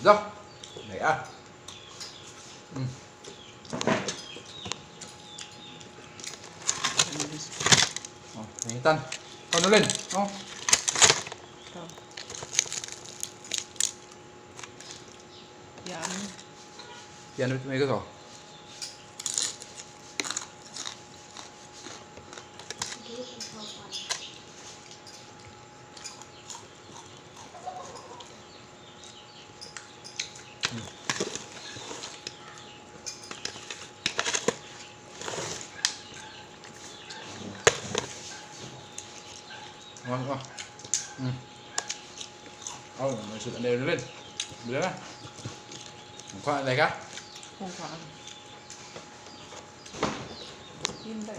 Dah. Baik ah. Oh, nangitan. Oh, nulin. Oh. Yan. Yan ulit may gusto. Ngon quá. Mình sự đều lên. Được á. Khoan này cả. Không phải. Im đây.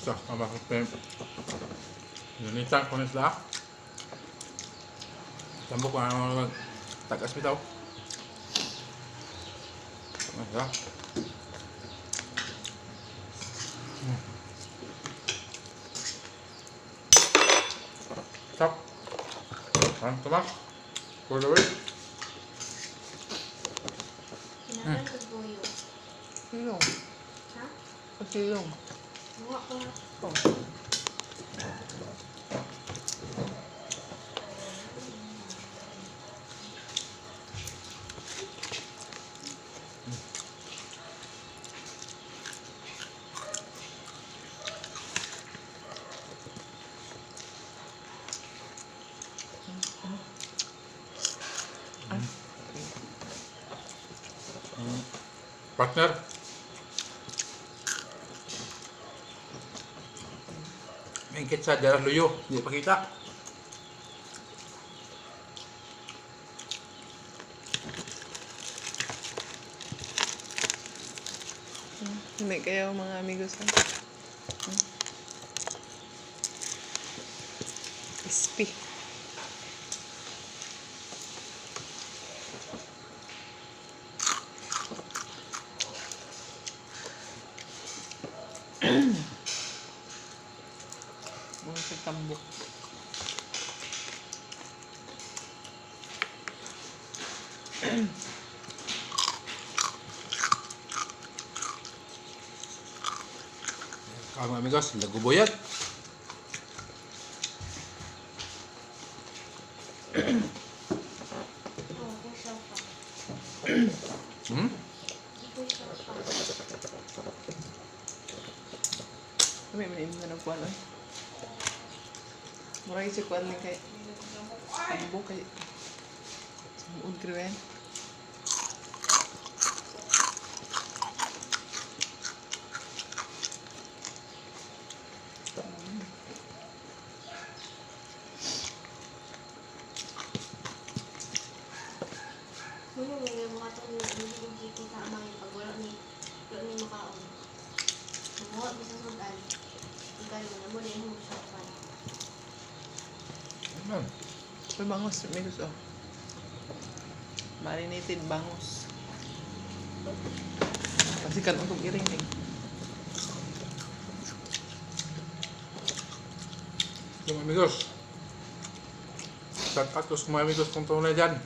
Ito, mabakot pa yung Yunita ko na sila. Tambok ko na tagas bitaw. Ito. Stop. Tumak. Pull away. Kinakan ko boyo. Silong. Ha? Silong. Buka ko na. Oh. Partner. May higit sa darah luyo. Hindi pa kita. Hindi kayo mga amigos. Crispy. Mga sa tambok. Mga amigos, lagu boyat. Oo, pusaw pa. Hmm? Pusaw pa. Kami manim na ng kuwan. Murag si kuwan ni kay tambok kay sumuod kriwen. Muna may mga itong hindi ko tama yung pag wala ni makaon. Mamuha ko sa sudan. Ikaw mo na mo din yung usapan. Ayan. May bangos, amigos oh. Marinated bangos. Kasi kan untuk irinig. Mga amigos. Shout out sa mga amigos kong tunay dyan.